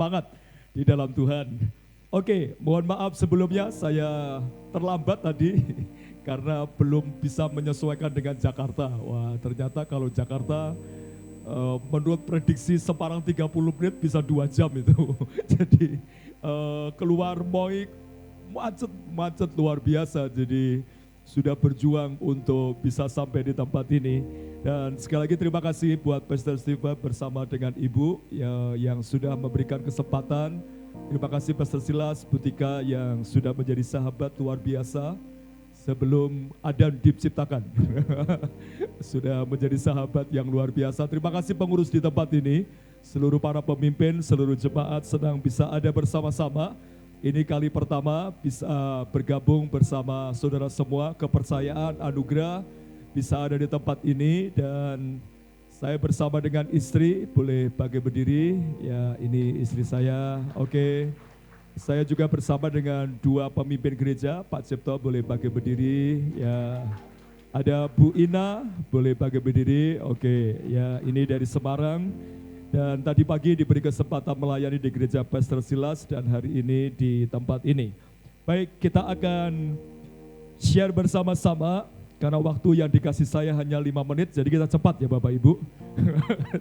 Semangat di dalam Tuhan. Oke, mohon maaf sebelumnya saya terlambat tadi karena belum bisa menyesuaikan dengan Jakarta. Wah, ternyata kalau Jakarta menurut prediksi Semarang 30 menit bisa 2 jam itu. Jadi keluar Moi macet luar biasa. Jadi sudah berjuang untuk bisa sampai di tempat ini. Dan sekali lagi terima kasih buat Pastor Steve bersama dengan Ibu yang sudah memberikan kesempatan. Terima kasih Pastor Silas Butika yang sudah menjadi sahabat luar biasa sebelum Adam diciptakan. Sudah menjadi sahabat yang luar biasa. Terima kasih pengurus di tempat ini, seluruh para pemimpin, seluruh jemaat sedang bisa ada bersama-sama. Ini kali pertama bisa bergabung bersama saudara semua, kepercayaan, anugerah, bisa ada di tempat ini. Dan saya bersama dengan istri, boleh bagi berdiri, ya ini istri saya, oke. Saya juga bersama dengan dua pemimpin gereja, Pak Cipto boleh bagi berdiri, ya. Ada Bu Ina, boleh bagi berdiri, oke. Ya ini dari Semarang, dan tadi pagi diberi kesempatan melayani di gereja Pastor Silas dan hari ini di tempat ini. Baik, kita akan share bersama-sama. Karena waktu yang dikasih saya hanya 5 menit, jadi kita cepat ya Bapak Ibu.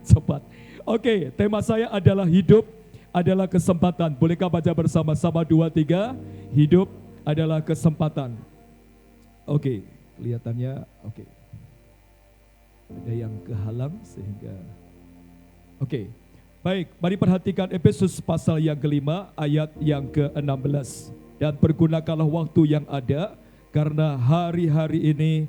Cepat. Oke, tema saya adalah hidup adalah kesempatan. Bolehkah baca bersama-sama 2, 3? Hidup adalah kesempatan. Oke, kelihatannya oke. Ada yang kehalang sehingga. Oke, baik. Mari perhatikan Efesus pasal yang kelima ayat yang ke-16. Dan pergunakanlah waktu yang ada, karena hari-hari ini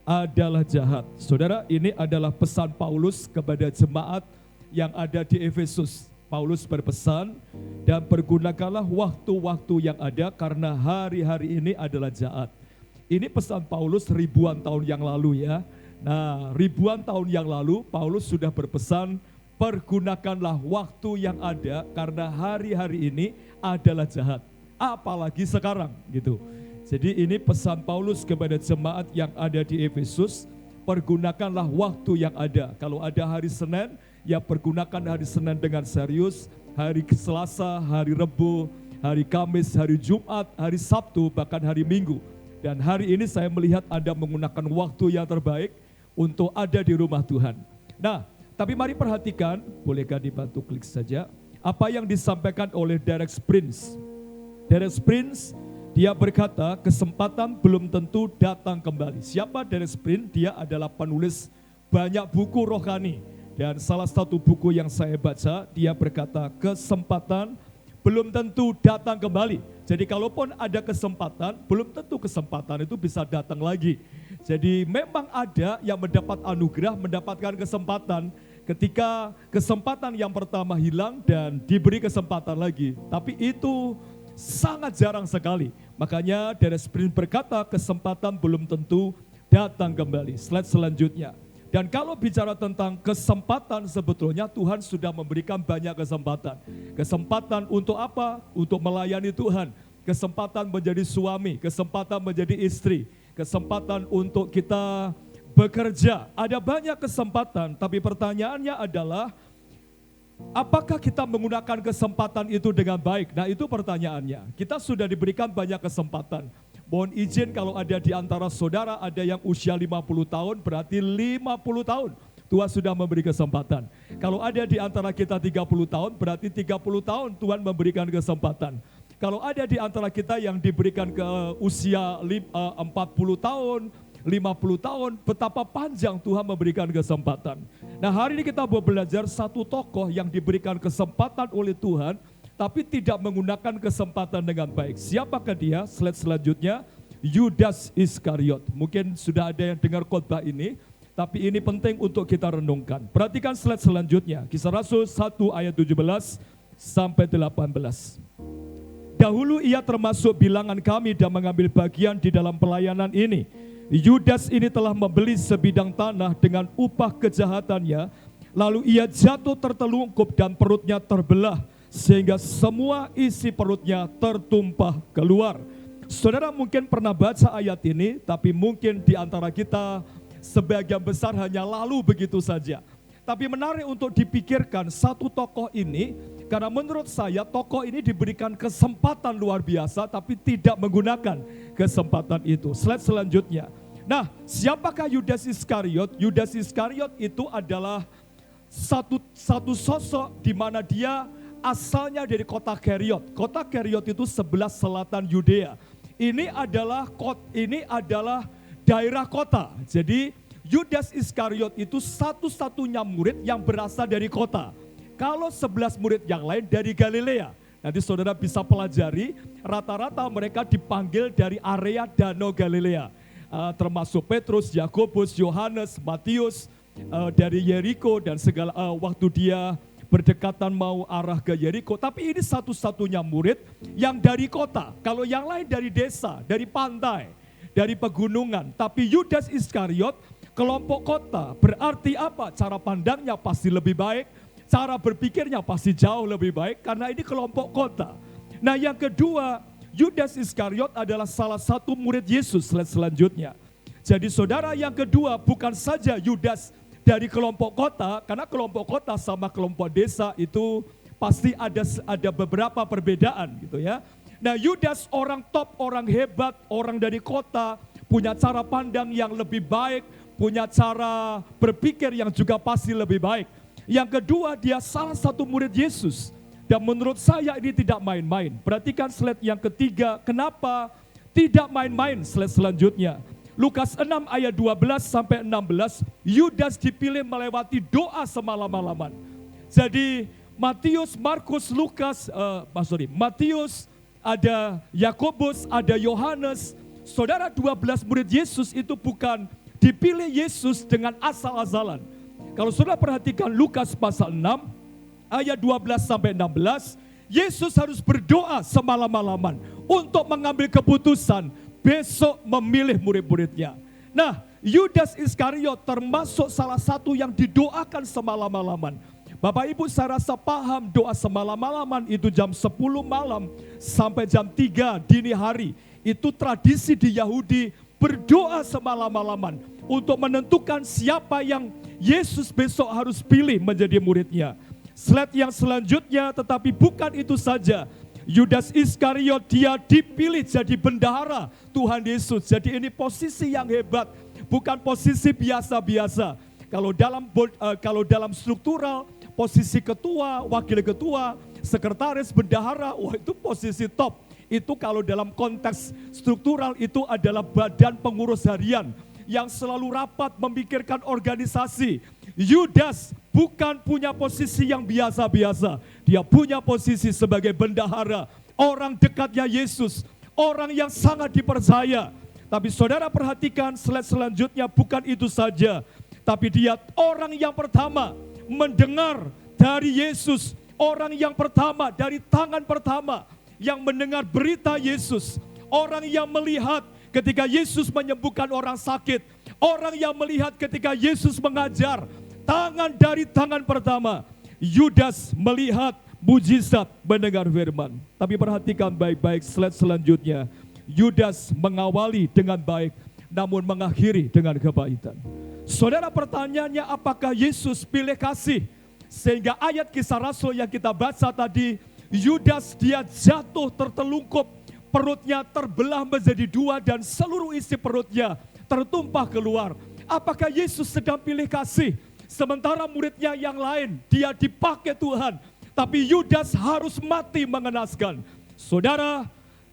adalah jahat. Saudara, ini adalah pesan Paulus kepada jemaat yang ada di Efesus. Paulus berpesan, dan pergunakanlah waktu-waktu yang ada karena hari-hari ini adalah jahat. Ini pesan Paulus ribuan tahun yang lalu ya. Nah, ribuan tahun yang lalu Paulus sudah berpesan, pergunakanlah waktu yang ada karena hari-hari ini adalah jahat. Apalagi sekarang gitu. Jadi ini pesan Paulus kepada jemaat yang ada di Efesus, pergunakanlah waktu yang ada. Kalau ada hari Senin, ya pergunakan hari Senin dengan serius, hari Selasa, hari Rabu, hari Kamis, hari Jumat, hari Sabtu, bahkan hari Minggu. Dan hari ini saya melihat Anda menggunakan waktu yang terbaik untuk ada di rumah Tuhan. Nah, tapi mari perhatikan, bolehkah dibantu klik saja, apa yang disampaikan oleh Derek Prince. Derek Prince, dia berkata, kesempatan belum tentu datang kembali. Siapa Derek Prince? Dia adalah penulis banyak buku rohani. Dan salah satu buku yang saya baca, dia berkata, kesempatan belum tentu datang kembali. Jadi kalaupun ada kesempatan, belum tentu kesempatan itu bisa datang lagi. Jadi memang ada yang mendapat anugerah, mendapatkan kesempatan ketika kesempatan yang pertama hilang dan diberi kesempatan lagi. Tapi itu sangat jarang sekali. Makanya Derek Prince berkata kesempatan belum tentu datang kembali. Slide selanjutnya. Dan kalau bicara tentang kesempatan, sebetulnya Tuhan sudah memberikan banyak kesempatan. Kesempatan untuk apa? Untuk melayani Tuhan. Kesempatan menjadi suami, kesempatan menjadi istri, kesempatan untuk kita bekerja. Ada banyak kesempatan, tapi pertanyaannya adalah, apakah kita menggunakan kesempatan itu dengan baik? Nah itu pertanyaannya. Kita sudah diberikan banyak kesempatan. Mohon izin kalau ada di antara saudara ada yang usia 50 tahun, berarti 50 tahun Tuhan sudah memberi kesempatan. Kalau ada di antara kita 30 tahun, berarti 30 tahun Tuhan memberikan kesempatan. Kalau ada di antara kita yang diberikan ke usia 40 tahun, 50 tahun, betapa panjang Tuhan memberikan kesempatan. Nah hari ini kita mau belajar satu tokoh yang diberikan kesempatan oleh Tuhan, tapi tidak menggunakan kesempatan dengan baik. Siapakah dia? Slide selanjutnya, Yudas Iskariot. Mungkin sudah ada yang dengar khotbah ini, tapi ini penting untuk kita renungkan. Perhatikan slide selanjutnya, Kisah Rasul 1 ayat 17 sampai 18. Dahulu ia termasuk bilangan kami dan mengambil bagian di dalam pelayanan ini. Yudas ini telah membeli sebidang tanah dengan upah kejahatannya, lalu ia jatuh tertelungkup dan perutnya terbelah, sehingga semua isi perutnya tertumpah keluar. Saudara mungkin pernah baca ayat ini, tapi mungkin di antara kita sebagian besar hanya lalu begitu saja. Tapi menarik untuk dipikirkan, satu tokoh ini Karena menurut saya tokoh ini diberikan kesempatan luar biasa tapi tidak menggunakan kesempatan itu. Slide selanjutnya. Nah, siapakah Yudas Iskariot? Yudas Iskariot itu adalah satu sosok di mana dia asalnya dari kota Keriot. Kota Keriot itu sebelah selatan Yudea. Ini adalah daerah kota. Jadi Yudas Iskariot itu satu-satunya murid yang berasal dari kota. Kalau 11 murid yang lain dari Galilea. Nanti saudara bisa pelajari, rata-rata mereka dipanggil dari area Danau Galilea. Termasuk Petrus, Yakobus, Yohanes, Matius, dari Yeriko dan segala waktu dia berdekatan mau arah ke Yeriko. Tapi ini satu-satunya murid yang dari kota. Kalau yang lain dari desa, dari pantai, dari pegunungan. Tapi Yudas Iskariot kelompok kota. Berarti apa? Cara pandangnya pasti lebih baik. Cara berpikirnya pasti jauh lebih baik karena ini kelompok kota. Nah yang kedua, Yudas Iskariot adalah salah satu murid Yesus. Slide selanjutnya. Jadi saudara, yang kedua bukan saja Yudas dari kelompok kota, karena kelompok kota sama kelompok desa itu pasti ada beberapa perbedaan gitu ya. Nah Yudas orang top, orang hebat, orang dari kota, punya cara pandang yang lebih baik, punya cara berpikir yang juga pasti lebih baik. Yang kedua, dia salah satu murid Yesus. Dan menurut saya ini tidak main-main. Perhatikan slide yang ketiga, kenapa tidak main-main. Slide selanjutnya. Lukas 6 ayat 12 sampai 16, Yudas dipilih melewati doa semalam-malaman. Jadi Matius, Markus, Lukas, Matius, ada Yakobus, ada Yohanes. Saudara, 12 murid Yesus itu bukan dipilih Yesus dengan asal-asalan. Kalau saudara perhatikan Lukas pasal 6 ayat 12 sampai 16, Yesus harus berdoa semalam-malaman untuk mengambil keputusan besok memilih murid-muridnya. Nah, Yudas Iskariot termasuk salah satu yang didoakan semalam-malaman. Bapak Ibu saya rasa paham doa semalam-malaman itu jam 10 malam sampai jam 3 dini hari. Itu tradisi di Yahudi berdoa semalam-malaman untuk menentukan siapa yang Yesus besok harus pilih menjadi muridnya. Slide yang selanjutnya, tetapi bukan itu saja. Yudas Iskariot dia dipilih jadi bendahara Tuhan Yesus. Jadi ini posisi yang hebat, bukan posisi biasa-biasa. Kalau dalam struktural, posisi ketua, wakil ketua, sekretaris, bendahara, wah itu posisi top. Itu kalau dalam konteks struktural itu adalah badan pengurus harian yang selalu rapat memikirkan organisasi. Yudas bukan punya posisi yang biasa-biasa. Dia punya posisi sebagai bendahara, orang dekatnya Yesus, orang yang sangat dipercaya. Tapi saudara perhatikan slide selanjutnya, bukan itu saja. Tapi dia orang yang pertama mendengar dari Yesus. Orang yang pertama dari tangan pertama yang mendengar berita Yesus. Orang yang melihat ketika Yesus menyembuhkan orang sakit. Orang yang melihat ketika Yesus mengajar. Tangan dari tangan pertama. Yudas melihat mujizat, mendengar firman. Tapi perhatikan baik-baik slide selanjutnya. Yudas mengawali dengan baik, namun mengakhiri dengan kebaikan. Saudara, pertanyaannya apakah Yesus pilih kasih? Sehingga ayat Kisah Rasul yang kita baca tadi, Yudas dia jatuh tertelungkup, perutnya terbelah menjadi dua dan seluruh isi perutnya tertumpah keluar. Apakah Yesus sedang pilih kasih? Sementara muridnya yang lain dia dipakai Tuhan, tapi Yudas harus mati mengenaskan. Saudara,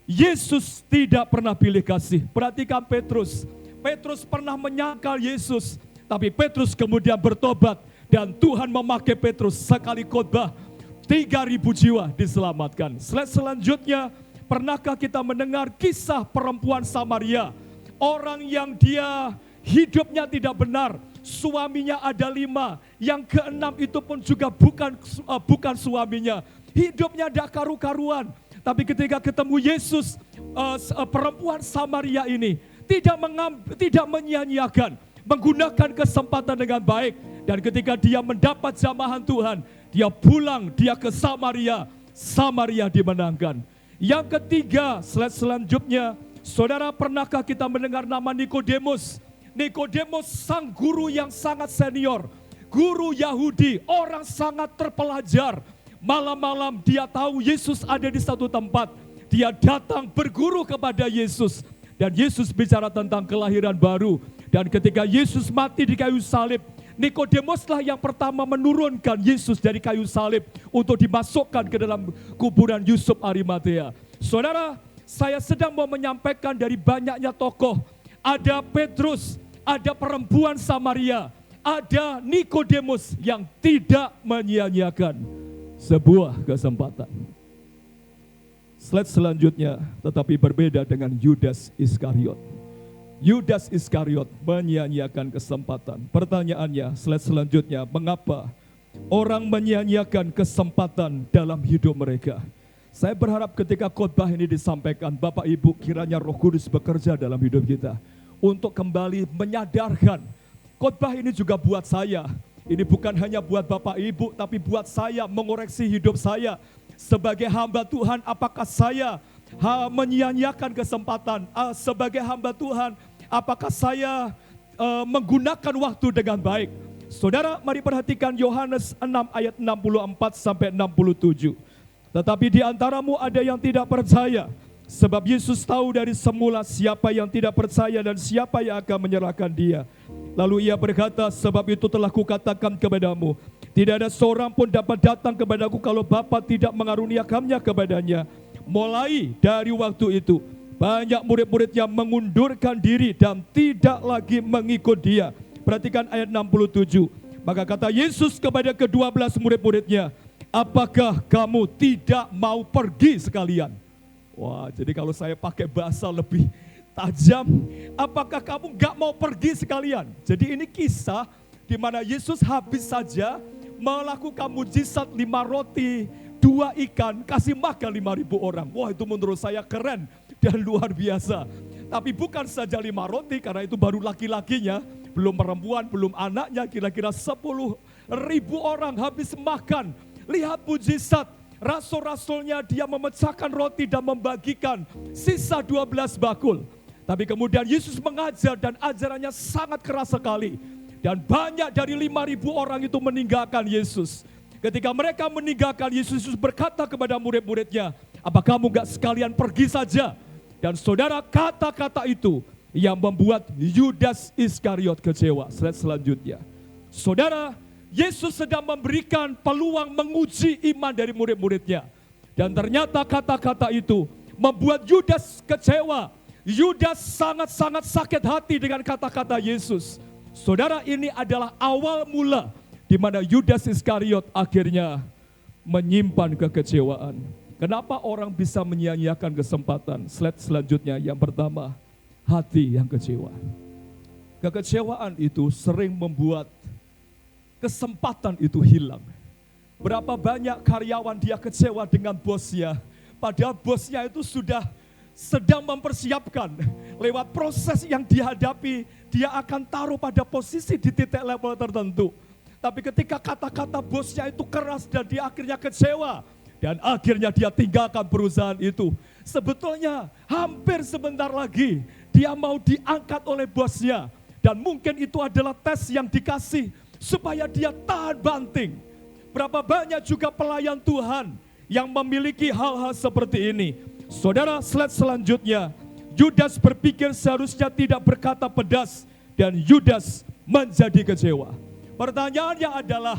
Yesus tidak pernah pilih kasih. Perhatikan Petrus. Petrus pernah menyangkal Yesus, tapi Petrus kemudian bertobat dan Tuhan memakai Petrus sekali khotbah 3.000 jiwa diselamatkan. Slide selanjutnya, pernahkah kita mendengar kisah perempuan Samaria? Orang yang dia hidupnya tidak benar, suaminya ada 5, yang ke-6 itu pun juga bukan suaminya. Hidupnya tidak karu-karuan, tapi ketika ketemu Yesus, perempuan Samaria ini tidak menyia-nyiakan, menggunakan kesempatan dengan baik. Dan ketika dia mendapat jamahan Tuhan, dia pulang, dia ke Samaria. Samaria dimenangkan. Yang ketiga, slide selanjutnya, saudara, pernahkah kita mendengar nama Nikodemus? Nikodemus sang guru yang sangat senior, guru Yahudi, orang sangat terpelajar, Malam-malam dia tahu Yesus ada di satu tempat. Dia datang berguru kepada Yesus. Dan Yesus bicara tentang kelahiran baru. Dan ketika Yesus mati di kayu salib, Nikodemoslah yang pertama menurunkan Yesus dari kayu salib untuk dimasukkan ke dalam kuburan Yusuf Arimatea. Saudara, saya sedang mau menyampaikan dari banyaknya tokoh. Ada Petrus, ada perempuan Samaria, ada Nikodemos yang tidak menyia-nyiakan sebuah kesempatan. Slide selanjutnya, tetapi berbeda dengan Yudas Iskariot. Yudas Iskariot menyia-nyiakan kesempatan. Pertanyaannya, slide selanjutnya, mengapa orang menyia-nyiakan kesempatan dalam hidup mereka? Saya berharap ketika khotbah ini disampaikan, Bapak Ibu kiranya Roh Kudus bekerja dalam hidup kita untuk kembali menyadarkan. Khotbah ini juga buat saya. Ini bukan hanya buat Bapak Ibu, tapi buat saya mengoreksi hidup saya. Sebagai hamba Tuhan, apakah saya menyia-nyiakan kesempatan? Sebagai hamba Tuhan, apakah saya menggunakan waktu dengan baik? Saudara, mari perhatikan Yohanes 6 ayat 64 sampai 67. Tetapi di antaramu ada yang tidak percaya, sebab Yesus tahu dari semula siapa yang tidak percaya dan siapa yang akan menyerahkan dia. Lalu ia berkata, sebab itu telah kukatakan kepadamu, tidak ada seorang pun dapat datang kepadaku kalau Bapa tidak mengaruniakannya kepadanya. Mulai dari waktu itu, banyak murid-murid yang mengundurkan diri dan tidak lagi mengikut dia. Perhatikan ayat 67. Maka kata Yesus kepada ke-12 murid-muridnya, apakah kamu tidak mau pergi sekalian? Wah, jadi kalau saya pakai bahasa lebih tajam, apakah kamu gak mau pergi sekalian? Jadi ini kisah di mana Yesus habis saja melakukan mujizat 5 roti, 2 ikan, kasih makan 5.000 orang. Wah, itu menurut saya keren dan luar biasa. Tapi bukan saja 5 roti, karena itu baru laki-lakinya, belum perempuan, belum anaknya, kira-kira 10.000 orang habis makan. Lihat mujizat, rasul-rasulnya dia memecahkan roti dan membagikan sisa 12 bakul. Tapi kemudian Yesus mengajar dan ajarannya sangat keras sekali. Dan banyak dari 5.000 orang itu meninggalkan Yesus. Ketika mereka meninggalkan Yesus, Yesus berkata kepada murid-muridnya, apa kamu gak sekalian pergi saja? Dan saudara, kata-kata itu yang membuat Yudas Iskariot kecewa. Slide selanjutnya. Saudara, Yesus sedang memberikan peluang menguji iman dari murid-muridnya. Dan ternyata kata-kata itu membuat Yudas kecewa. Yudas sangat-sangat sakit hati dengan kata-kata Yesus. Saudara, ini adalah awal mula di mana Yudas Iskariot akhirnya menyimpan kekecewaan. Kenapa orang bisa menyia-nyiakan kesempatan? Slide selanjutnya, yang pertama, hati yang kecewa. Kekecewaan itu sering membuat kesempatan itu hilang. Berapa banyak karyawan dia kecewa dengan bosnya, padahal bosnya itu sudah sedang mempersiapkan lewat proses yang dihadapi, dia akan taruh pada posisi di titik level tertentu. Tapi ketika kata-kata bosnya itu keras dan dia akhirnya kecewa, dan akhirnya dia tinggalkan perusahaan itu. Sebetulnya hampir sebentar lagi dia mau diangkat oleh bosnya, dan mungkin itu adalah tes yang dikasih supaya dia tahan banting. Berapa banyak juga pelayan Tuhan yang memiliki hal-hal seperti ini. Saudara, slide selanjutnya. Yudas berpikir seharusnya tidak berkata pedas dan Yudas menjadi kecewa. Pertanyaannya adalah,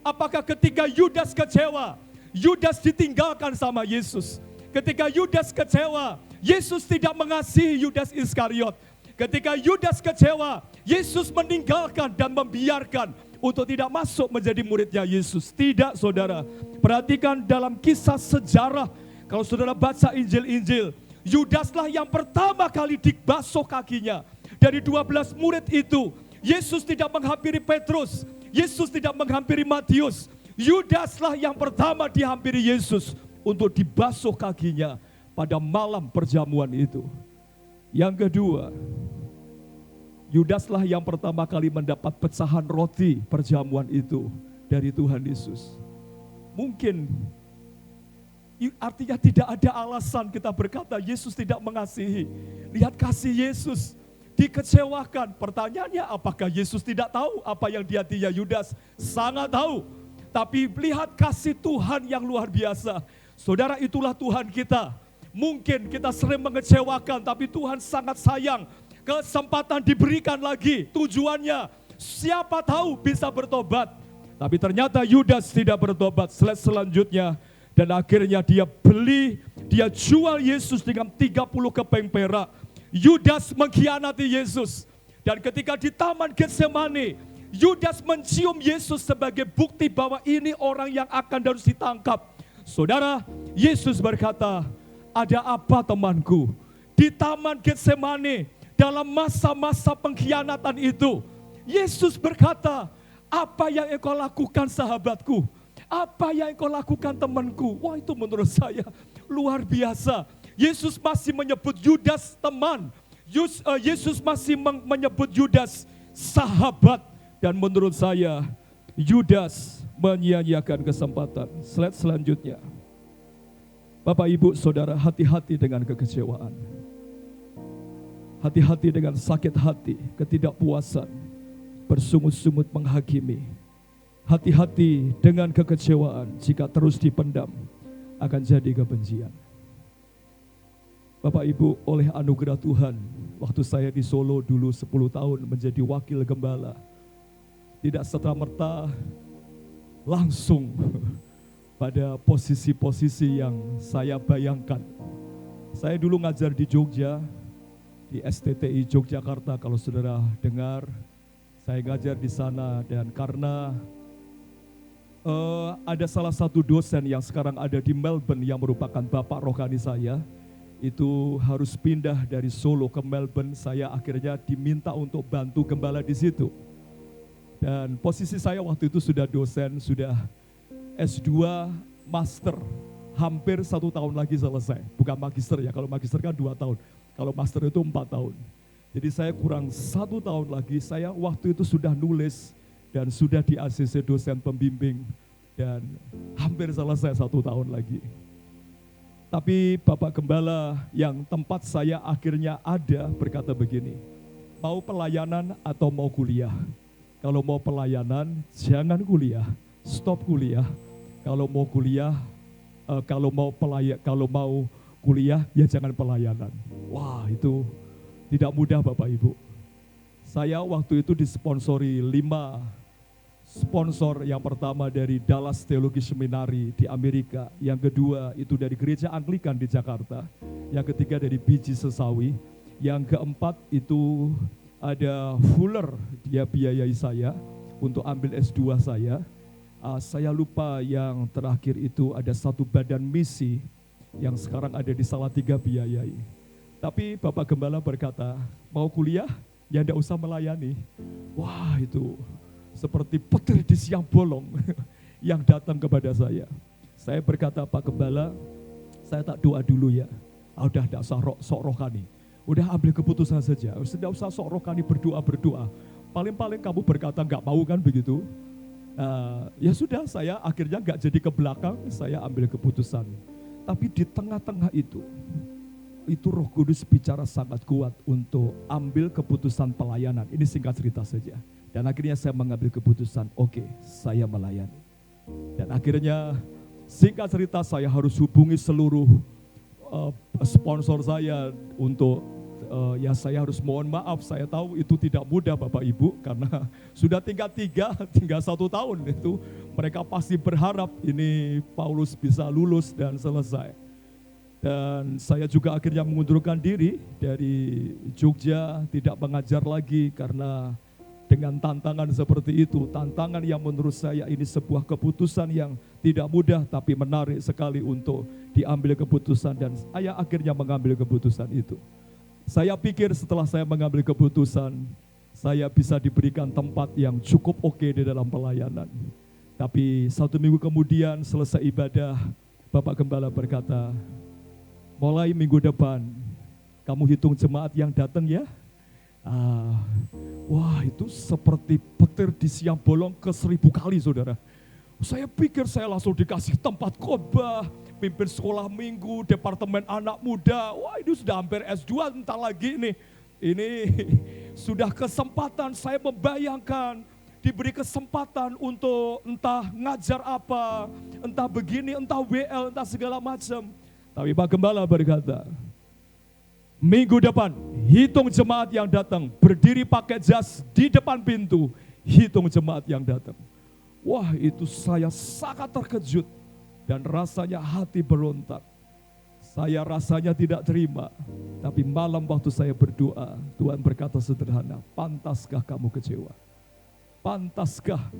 apakah ketika Yudas kecewa, Yudas ditinggalkan sama Yesus? Ketika Yudas kecewa, Yesus tidak mengasihi Yudas Iskariot. Ketika Yudas kecewa, Yesus meninggalkan dan membiarkan untuk tidak masuk menjadi muridnya Yesus. Tidak, saudara. Perhatikan dalam kisah sejarah, kalau saudara baca Injil-Injil, Yudaslah yang pertama kali dibasuh kakinya. Dari 12 murid itu, Yesus tidak menghampiri Petrus, Yesus tidak menghampiri Matius. Yudaslah yang pertama dihampiri Yesus untuk dibasuh kakinya pada malam perjamuan itu. Yang kedua, Yudaslah yang pertama kali mendapat pecahan roti perjamuan itu dari Tuhan Yesus. Mungkin artinya tidak ada alasan kita berkata Yesus tidak mengasihi. Lihat kasih Yesus, dikecewakan. Pertanyaannya, apakah Yesus tidak tahu apa yang di hatinya Yudas? Sangat tahu. Tapi lihat kasih Tuhan yang luar biasa. Saudara, itulah Tuhan kita. Mungkin kita sering mengecewakan, tapi Tuhan sangat sayang. Kesempatan diberikan lagi. Tujuannya, siapa tahu bisa bertobat. Tapi ternyata Yudas tidak bertobat. Slide selanjutnya. Dan akhirnya dia jual Yesus dengan 30 keping perak. Yudas mengkhianati Yesus. Dan ketika di Taman Getsemani, Yudas mencium Yesus sebagai bukti bahwa ini orang yang akan harus ditangkap. Saudara, Yesus berkata, ada apa temanku? Di Taman Getsemani, dalam masa-masa pengkhianatan itu, Yesus berkata, apa yang engkau lakukan sahabatku? Apa yang engkau lakukan temanku? Wah, itu menurut saya luar biasa. Yesus masih menyebut Yudas teman. Yesus masih menyebut Yudas sahabat. Dan menurut saya, Yudas menyia-nyiakan kesempatan. Slide selanjutnya. Bapak, Ibu, Saudara, hati-hati dengan kekecewaan. Hati-hati dengan sakit hati, ketidakpuasan, bersungut-sungut menghakimi. Hati-hati dengan kekecewaan, jika terus dipendam akan jadi kebencian. Bapak Ibu, oleh anugerah Tuhan, waktu saya di Solo dulu 10 tahun menjadi wakil gembala, tidak serta-merta langsung pada posisi-posisi yang saya bayangkan. Saya dulu ngajar di Jogja, di STTI Yogyakarta, kalau saudara dengar, saya ngajar di sana. Dan karena ada salah satu dosen yang sekarang ada di Melbourne yang merupakan bapak rohani saya, itu harus pindah dari Solo ke Melbourne. Saya akhirnya diminta untuk bantu gembala di situ. Dan posisi saya waktu itu sudah dosen, sudah S2, master, hampir 1 tahun lagi selesai. Bukan magister ya, kalau magister kan 2 tahun, kalau master itu 4 tahun. Jadi saya kurang 1 tahun lagi, saya waktu itu sudah nulis dan sudah di ACC dosen pembimbing, dan hampir selesai 1 tahun lagi. Tapi Bapak Gembala yang tempat saya akhirnya ada berkata begini, mau pelayanan atau mau kuliah? Kalau mau pelayanan, jangan kuliah, stop kuliah. Kalau mau kuliah, kalau mau kuliah, ya jangan pelayanan. Wah, itu tidak mudah Bapak Ibu. Saya waktu itu disponsori 5 sponsor. Yang pertama dari Dallas Theology Seminary di Amerika, yang kedua itu dari Gereja Anglikan di Jakarta, yang ketiga dari Biji Sesawi, yang keempat itu ada Fuller, dia biayai saya untuk ambil S2 saya. Saya lupa yang terakhir itu ada satu badan misi yang sekarang ada di Salatiga biayai. Tapi Bapak Gembala berkata, mau kuliah ya enggak usah melayani. Wah, itu seperti petir di siang bolong yang datang kepada saya. Saya berkata, Pak Gembala, saya tak doa dulu ya. Udah enggak usah sok rohani. Udah ambil keputusan saja. Tidak usah sok rohani, berdoa. Paling-paling kamu berkata enggak mau kan begitu. Ya sudah, saya akhirnya enggak jadi ke belakang, saya ambil keputusan. Tapi di tengah-tengah itu Roh Kudus bicara sangat kuat untuk ambil keputusan pelayanan. Ini singkat cerita saja. Dan akhirnya saya mengambil keputusan, oke, saya melayani. Dan akhirnya singkat cerita saya harus hubungi seluruh sponsor saya untuk, ya saya harus mohon maaf, saya tahu itu tidak mudah Bapak Ibu, karena sudah tinggal 1 tahun itu mereka pasti berharap ini Paulus bisa lulus dan selesai. Dan saya juga akhirnya mengundurkan diri dari Jogja, tidak mengajar lagi karena dengan tantangan seperti itu, tantangan yang menurut saya ini sebuah keputusan yang tidak mudah tapi menarik sekali untuk diambil keputusan, dan saya akhirnya mengambil keputusan itu. Saya pikir setelah saya mengambil keputusan, saya bisa diberikan tempat yang cukup oke di dalam pelayanan. Tapi 1 minggu kemudian selesai ibadah, Bapak Gembala berkata, mulai minggu depan kamu hitung jemaat yang datang ya. Wah, itu seperti petir di siang bolong ke 1000 kali saudara. Saya pikir saya langsung dikasih tempat khotbah, pimpin sekolah minggu, departemen anak muda. Wah, ini sudah hampir S2 entar lagi nih. Ini sudah kesempatan. Saya membayangkan diberi kesempatan untuk entah ngajar apa, entah begini, entah WL, entah segala macam. Tapi Pak Gembala berkata, minggu depan hitung jemaat yang datang, berdiri pakai jas di depan pintu, hitung jemaat yang datang. Wah, itu saya sangat terkejut dan rasanya hati berontak. Saya rasanya tidak terima, tapi malam waktu saya berdoa, Tuhan berkata sederhana, pantaskah kamu kecewa? Pantaskah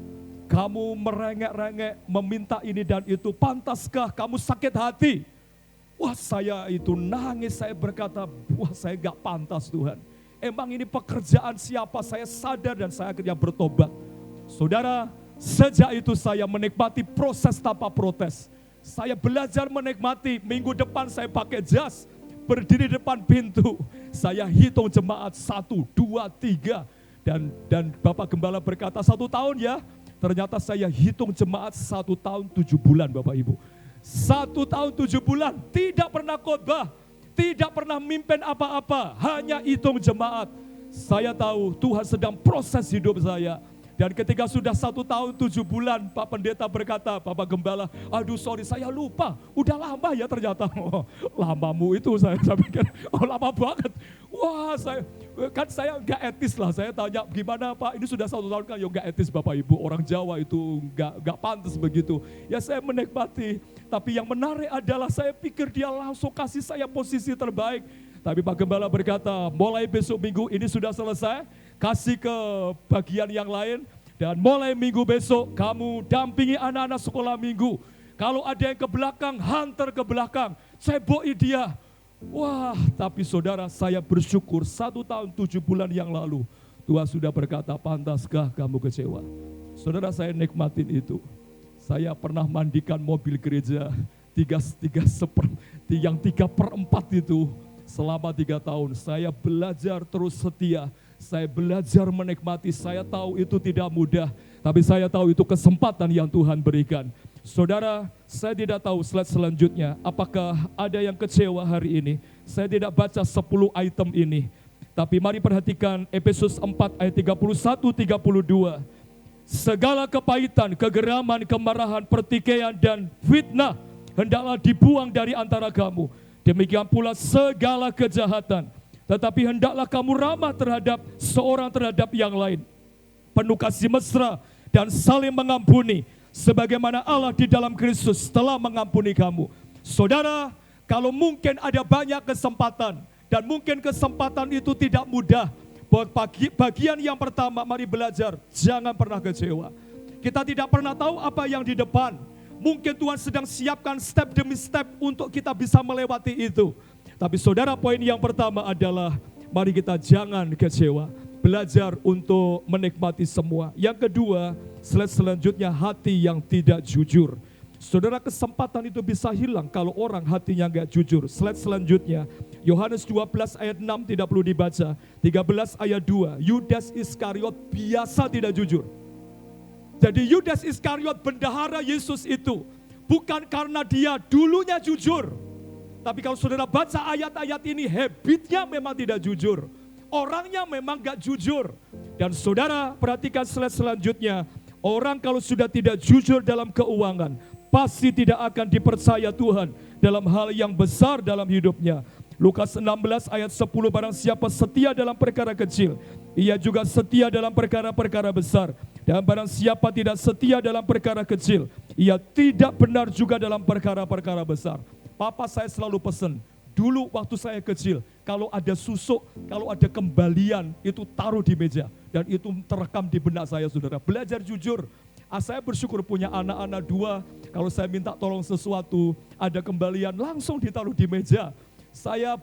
kamu merengek-rengek, meminta ini dan itu? Pantaskah kamu sakit hati? Wah, saya itu nangis, saya berkata, wah saya gak pantas Tuhan. Emang ini pekerjaan siapa? Saya sadar dan saya akhirnya bertobat. Saudara, sejak itu saya menikmati proses tanpa protes. Saya belajar menikmati, minggu depan saya pakai jas, berdiri depan pintu. Saya hitung jemaat 1, 2, 3. Dan Bapak Gembala berkata 1 tahun ya, ternyata saya hitung jemaat 1 tahun 7 bulan Bapak Ibu. 1 tahun 7 bulan, tidak pernah khotbah, tidak pernah mimpin apa-apa, hanya hitung jemaat. Saya tahu Tuhan sedang proses hidup saya. Dan ketika sudah 1 tahun 7 bulan, Pak Pendeta berkata, Bapak Gembala, aduh sorry saya lupa, udah lama ya ternyata. Oh, lamamu itu saya pikir, oh lama banget. Wah saya gak etis lah, saya tanya gimana Pak, ini sudah 1 tahun kan, ya gak etis Bapak Ibu, orang Jawa itu gak pantas begitu. Ya saya menikmati, tapi yang menarik adalah saya pikir dia langsung kasih saya posisi terbaik. Tapi Pak Gembala berkata, mulai besok minggu ini sudah selesai, kasih ke bagian yang lain, dan mulai minggu besok kamu dampingi anak-anak sekolah minggu. Kalau ada yang ke belakang, hantar ke belakang, ceboi dia. Wah, tapi saudara, saya bersyukur 1 tahun 7 bulan yang lalu, Tuhan sudah berkata, pantaskah kamu kecewa? Saudara, saya nikmatin itu. Saya pernah mandikan mobil gereja, yang 3/4 itu. Selama 3 tahun saya belajar terus setia, saya belajar menikmati, saya tahu itu tidak mudah, tapi saya tahu itu kesempatan yang Tuhan berikan. Saudara, saya tidak tahu slide selanjutnya, apakah ada yang kecewa hari ini? Saya tidak baca 10 item ini, tapi mari perhatikan Efesus 4 ayat 31-32. Segala kepahitan, kegeraman, kemarahan, pertikaian, dan fitnah hendaklah dibuang dari antara kamu. Demikian pula segala kejahatan. Tetapi hendaklah kamu ramah terhadap seorang terhadap yang lain. Penuh kasih mesra dan saling mengampuni. Sebagaimana Allah di dalam Kristus telah mengampuni kamu. Saudara, kalau mungkin ada banyak kesempatan. Dan mungkin kesempatan itu tidak mudah. Bagian yang pertama, mari belajar. Jangan pernah kecewa. Kita tidak pernah tahu apa yang di depan. Mungkin Tuhan sedang siapkan step demi step untuk kita bisa melewati itu. Tapi saudara, poin yang pertama adalah mari kita jangan kecewa. Belajar untuk menikmati semua. Yang kedua, slide selanjutnya, hati yang tidak jujur. Saudara, kesempatan itu bisa hilang kalau orang hatinya enggak jujur. Slide selanjutnya, Yohanes 12 ayat 6 tidak perlu dibaca. 13 ayat 2, Yudas Iskariot biasa tidak jujur. Jadi Yudas Iskariot bendahara Yesus itu bukan karena dia dulunya jujur. Tapi kalau saudara baca ayat-ayat ini, habitnya memang tidak jujur. Orangnya memang gak jujur. Dan saudara perhatikan slide selanjutnya. Orang kalau sudah tidak jujur dalam keuangan, pasti tidak akan dipercaya Tuhan dalam hal yang besar dalam hidupnya. Lukas 16 ayat 10, barang siapa setia dalam perkara kecil, ia juga setia dalam perkara-perkara besar. Dan barang siapa tidak setia dalam perkara kecil, ia tidak benar juga dalam perkara-perkara besar. Papa saya selalu pesan, dulu waktu saya kecil, kalau ada susuk, kalau ada kembalian, itu taruh di meja. Dan itu terekam di benak saya, saudara. Belajar jujur. Saya bersyukur punya anak-anak 2, kalau saya minta tolong sesuatu, ada kembalian, langsung ditaruh di meja. Saya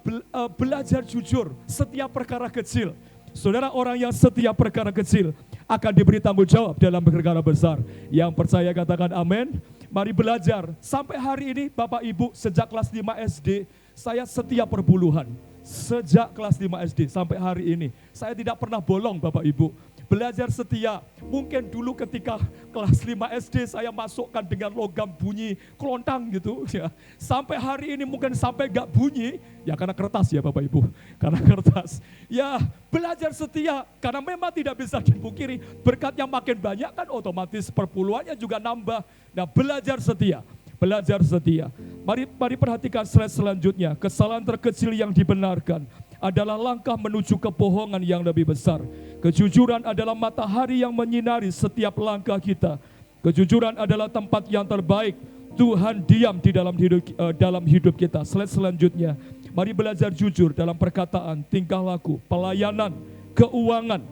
belajar jujur setiap perkara kecil. Saudara, orang yang setiap perkara kecil akan diberi tanggung jawab dalam perkara besar. Yang percaya katakan amin. Mari belajar. Sampai hari ini Bapak Ibu, sejak kelas 5 SD, saya setia perpuluhan. Sejak kelas 5 SD sampai hari ini, saya tidak pernah bolong Bapak Ibu. belajar setia. Mungkin dulu ketika kelas 5 SD saya masukkan dengan logam bunyi kelontang gitu ya. Sampai hari ini mungkin sampai gak bunyi, ya karena kertas ya Bapak Ibu. Karena kertas. Ya belajar setia, karena memang tidak bisa dipungkiri. Berkatnya makin banyak kan otomatis perpuluhannya juga nambah. Nah belajar setia. Belajar setia. Mari perhatikan slide selanjutnya. Kesalahan terkecil yang dibenarkan adalah langkah menuju kebohongan yang lebih besar. Kejujuran adalah matahari yang menyinari setiap langkah kita. Kejujuran adalah tempat yang terbaik. Tuhan diam di dalam hidup kita. Slide selanjutnya. Mari belajar jujur dalam perkataan, tingkah laku, pelayanan, keuangan,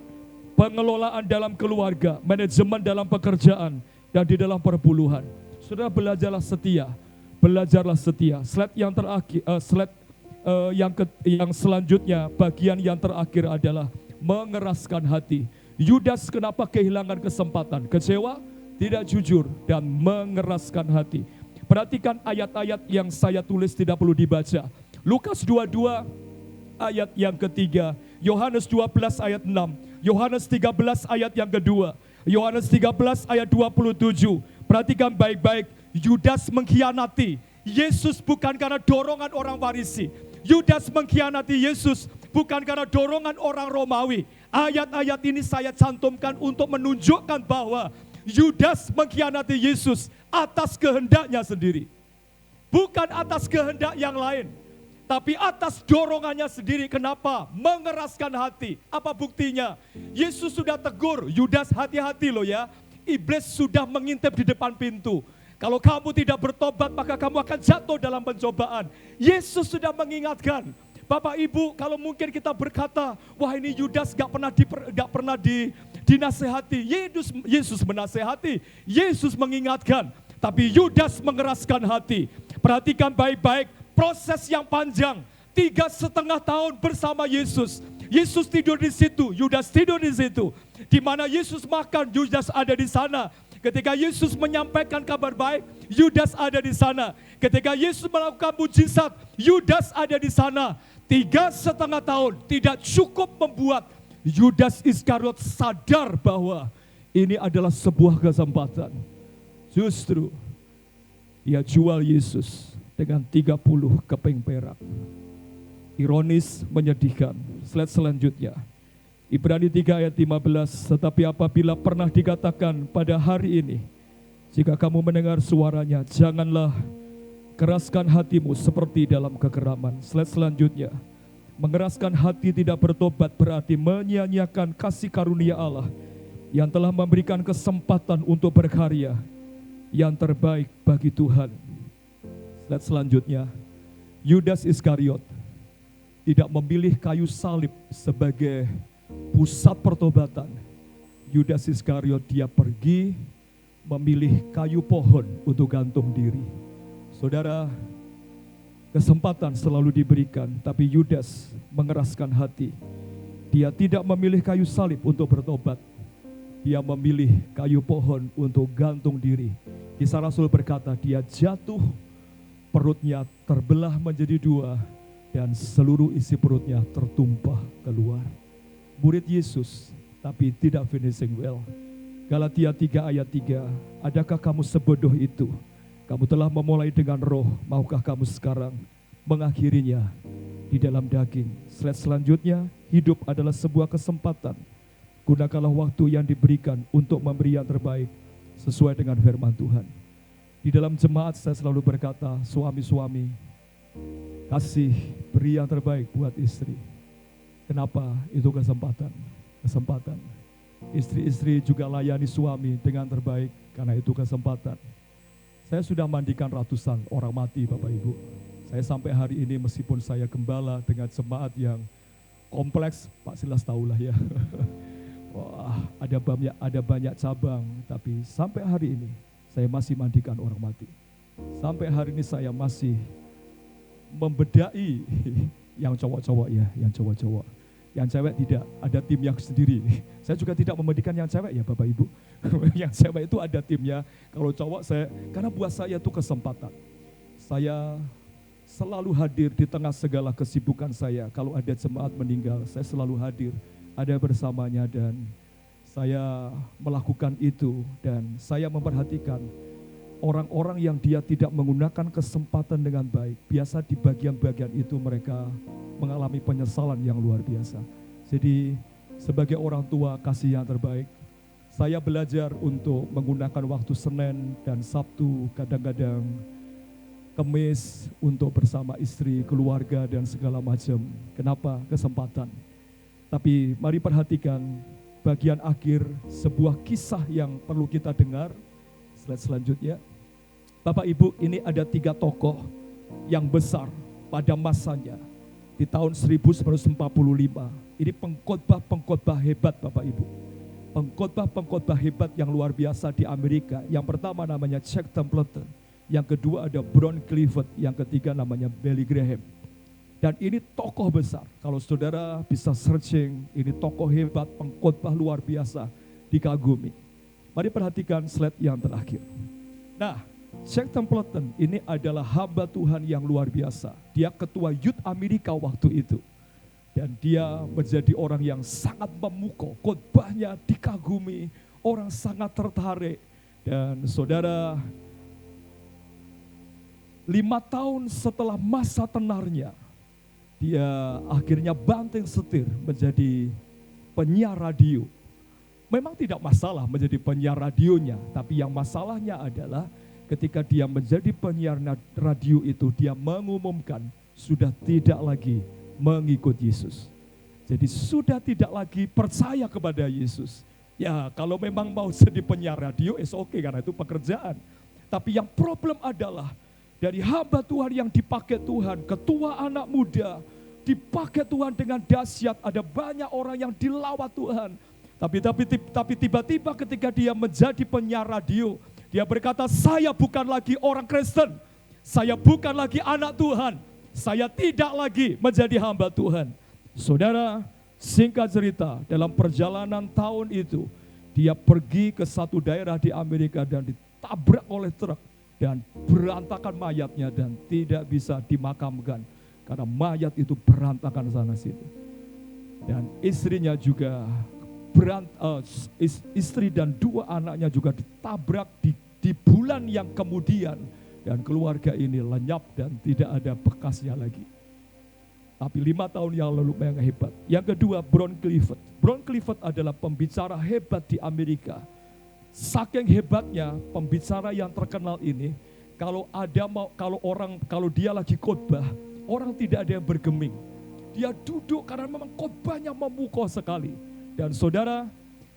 pengelolaan dalam keluarga, manajemen dalam pekerjaan, dan di dalam perpuluhan. Saudara belajarlah setia. Belajarlah setia. Slide yang terakhir, yang selanjutnya, bagian yang terakhir adalah mengeraskan hati. Yudas kenapa kehilangan kesempatan? Kecewa, tidak jujur, dan mengeraskan hati. Perhatikan ayat-ayat yang saya tulis, tidak perlu dibaca. Lukas 22 ayat yang ketiga, Yohanes 12 ayat 6, Yohanes 13 ayat yang kedua, Yohanes 13 ayat 27. Perhatikan baik-baik, Yudas mengkhianati Yesus bukan karena dorongan orang Farisi. Yudas mengkhianati Yesus bukan karena dorongan orang Romawi. Ayat-ayat ini saya cantumkan untuk menunjukkan bahwa Yudas mengkhianati Yesus atas kehendaknya sendiri. Bukan atas kehendak yang lain, tapi atas dorongannya sendiri. Kenapa? Mengeraskan hati. Apa buktinya? Yesus sudah tegur, Yudas hati-hati loh ya. Iblis sudah mengintip di depan pintu. Kalau kamu tidak bertobat, maka kamu akan jatuh dalam pencobaan. Yesus sudah mengingatkan. Bapak Ibu, kalau mungkin kita berkata, wah ini Yudas gak pernah dinasehati. Yesus menasehati, Yesus mengingatkan. Tapi Yudas mengeraskan hati. Perhatikan baik-baik, proses yang panjang. 3,5 tahun bersama Yesus. Yesus tidur di situ, Yudas tidur di situ. Di mana Yesus makan, Yudas ada di sana. Ketika Yesus menyampaikan kabar baik, Yudas ada di sana. Ketika Yesus melakukan mujizat, Yudas ada di sana. 3,5 tahun tidak cukup membuat Yudas Iskariot sadar bahwa ini adalah sebuah kesempatan. Justru dia jual Yesus dengan 30 keping perak. Ironis, menyedihkan. Slide selanjutnya. Ibrani 3 ayat 15, tetapi apabila pernah dikatakan pada hari ini, jika kamu mendengar suaranya, janganlah keraskan hatimu seperti dalam kegeraman. Slide selanjutnya. Mengeraskan hati tidak bertobat berarti menyia-nyiakan kasih karunia Allah yang telah memberikan kesempatan untuk berkarya yang terbaik bagi Tuhan. Slide selanjutnya. Yudas Iskariot tidak memilih kayu salib sebagai pusat pertobatan. Yudas Iskariot dia pergi memilih kayu pohon untuk gantung diri. Saudara, kesempatan selalu diberikan, tapi Yudas mengeraskan hati. Dia tidak memilih kayu salib untuk bertobat. Dia memilih kayu pohon untuk gantung diri. Kisah Rasul berkata, dia jatuh, perutnya terbelah menjadi 2, dan seluruh isi perutnya tertumpah keluar. Murid Yesus, tapi tidak finishing well. Galatia 3 ayat 3, adakah kamu sebodoh itu? Kamu telah memulai dengan roh, maukah kamu sekarang mengakhirinya di dalam daging? Slide selanjutnya, hidup adalah sebuah kesempatan. Gunakanlah waktu yang diberikan untuk memberi yang terbaik sesuai dengan firman Tuhan. Di dalam jemaat saya selalu berkata, suami-suami, kasih beri yang terbaik buat istri. Kenapa? Itu kesempatan. Istri-istri juga layani suami dengan terbaik karena itu kesempatan. Saya sudah mandikan ratusan orang mati Bapak Ibu. Saya sampai hari ini meskipun saya gembala dengan jemaat yang kompleks, Pak Silas tahulah ya. Wah, ada banyak cabang, tapi sampai hari ini saya masih mandikan orang mati. Sampai hari ini saya masih membedai yang cowok-cowok ya, yang cowok-cowok. Yang cewek tidak, ada tim yang sendiri. Saya juga tidak memandikan yang cewek ya Bapak Ibu. Yang cewek itu ada timnya. Kalau cowok karena buat saya itu kesempatan. Saya selalu hadir di tengah segala kesibukan saya. Kalau ada jemaat meninggal, saya selalu hadir, ada bersamanya, dan Saya melakukan itu dan saya memperhatikan orang-orang yang dia tidak menggunakan kesempatan dengan baik. Biasa di bagian-bagian itu mereka mengalami penyesalan yang luar biasa. Jadi sebagai orang tua kasih yang terbaik, saya belajar untuk menggunakan waktu Senin dan Sabtu, kadang-kadang Kamis untuk bersama istri, keluarga dan segala macam. Kenapa? Kesempatan. Tapi mari perhatikan bagian akhir sebuah kisah yang perlu kita dengar. Slide selanjutnya. Bapak Ibu, ini ada 3 tokoh yang besar pada masanya di tahun 1945. Ini pengkhotbah hebat Bapak Ibu. Pengkhotbah hebat yang luar biasa di Amerika. Yang pertama namanya Chuck Templeton, yang kedua ada Brown Clifford, yang ketiga namanya Billy Graham. Dan ini tokoh besar, kalau saudara bisa searching, ini tokoh hebat, pengkhotbah luar biasa, dikagumi. Mari perhatikan slide yang terakhir. Nah, Chuck Templeton ini adalah hamba Tuhan yang luar biasa. Dia ketua Youth Amerika waktu itu. Dan dia menjadi orang yang sangat memukau, khotbahnya dikagumi, orang sangat tertarik. Dan saudara, 5 tahun setelah masa tenarnya, dia akhirnya banting setir menjadi penyiar radio. Memang tidak masalah menjadi penyiar radionya, tapi yang masalahnya adalah ketika dia menjadi penyiar radio itu, dia mengumumkan sudah tidak lagi mengikut Yesus. Jadi sudah tidak lagi percaya kepada Yesus. Ya kalau memang mau jadi penyiar radio, oke, karena itu pekerjaan. Tapi yang problem adalah dari hamba Tuhan yang dipakai Tuhan, ketua anak muda, dipakai Tuhan dengan dahsyat, ada banyak orang yang dilawat Tuhan. Tapi tiba-tiba ketika dia menjadi penyiar radio, dia berkata, saya bukan lagi orang Kristen, saya bukan lagi anak Tuhan, saya tidak lagi menjadi hamba Tuhan. Saudara, singkat cerita, dalam perjalanan tahun itu, dia pergi ke satu daerah di Amerika dan ditabrak oleh truk. Dan berantakan mayatnya dan tidak bisa dimakamkan. Karena mayat itu berantakan sana sini. Dan istrinya juga, istri dan 2 anaknya juga ditabrak di bulan yang kemudian. Dan keluarga ini lenyap dan tidak ada bekasnya lagi. Tapi 5 tahun yang lalu yang hebat. Yang kedua, Brown Clifford. Brown Clifford adalah pembicara hebat di Amerika. Saking hebatnya pembicara yang terkenal ini, kalau dia lagi khotbah, orang tidak ada yang bergeming. Dia duduk karena memang khotbahnya memukau sekali. Dan saudara,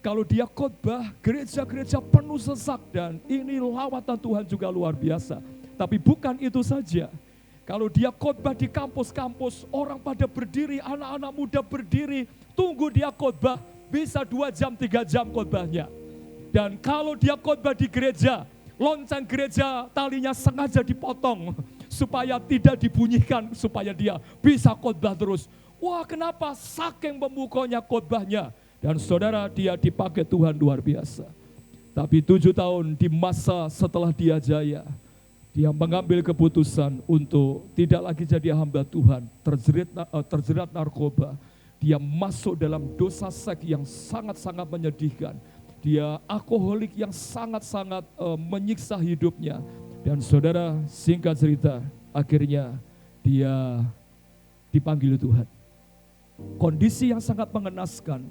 kalau dia khotbah, gereja-gereja penuh sesak dan ini lawatan Tuhan juga luar biasa. Tapi bukan itu saja. Kalau dia khotbah di kampus-kampus, orang pada berdiri, anak-anak muda berdiri, tunggu dia khotbah, bisa 2 jam, 3 jam khotbahnya. Dan kalau dia khotbah di gereja, lonceng gereja talinya sengaja dipotong supaya tidak dibunyikan, supaya dia bisa khotbah terus. Wah, kenapa? Saking memukaunya khotbahnya. Dan saudara, dia dipakai Tuhan luar biasa. Tapi 7 tahun di masa setelah dia jaya, dia mengambil keputusan untuk tidak lagi jadi hamba Tuhan, terjerat narkoba. Dia masuk dalam dosa seks yang sangat-sangat menyedihkan. Dia alkoholik yang sangat-sangat menyiksa hidupnya. Dan saudara, singkat cerita, akhirnya dia dipanggil Tuhan. Kondisi yang sangat mengenaskan,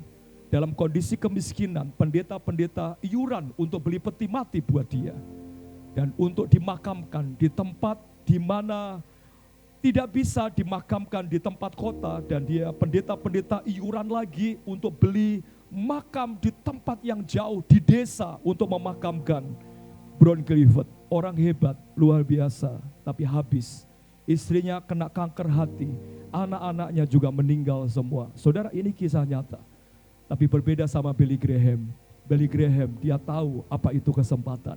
dalam kondisi kemiskinan, pendeta-pendeta iuran untuk beli peti mati buat dia. Dan untuk dimakamkan di tempat di mana tidak bisa dimakamkan di tempat kota. Dan dia pendeta-pendeta iuran lagi untuk beli makam di tempat yang jauh, di desa untuk memakamkan Brown Clifford. Orang hebat, luar biasa, tapi habis. Istrinya kena kanker hati, anak-anaknya juga meninggal semua. Saudara, ini kisah nyata. Tapi berbeda sama Billy Graham. Billy Graham, dia tahu apa itu kesempatan.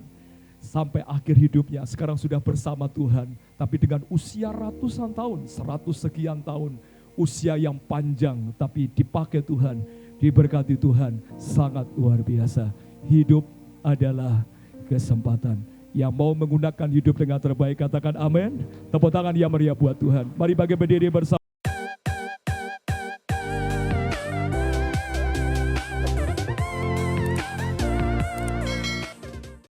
Sampai akhir hidupnya, sekarang sudah bersama Tuhan. Tapi dengan usia ratusan tahun, 100 sekian tahun. Usia yang panjang, tapi dipakai Tuhan. Diberkati Tuhan, sangat luar biasa. Hidup adalah kesempatan. Yang mau menggunakan hidup dengan terbaik, katakan amin. Tepuk tangan yang meriah buat Tuhan. Mari bagi berdiri bersama.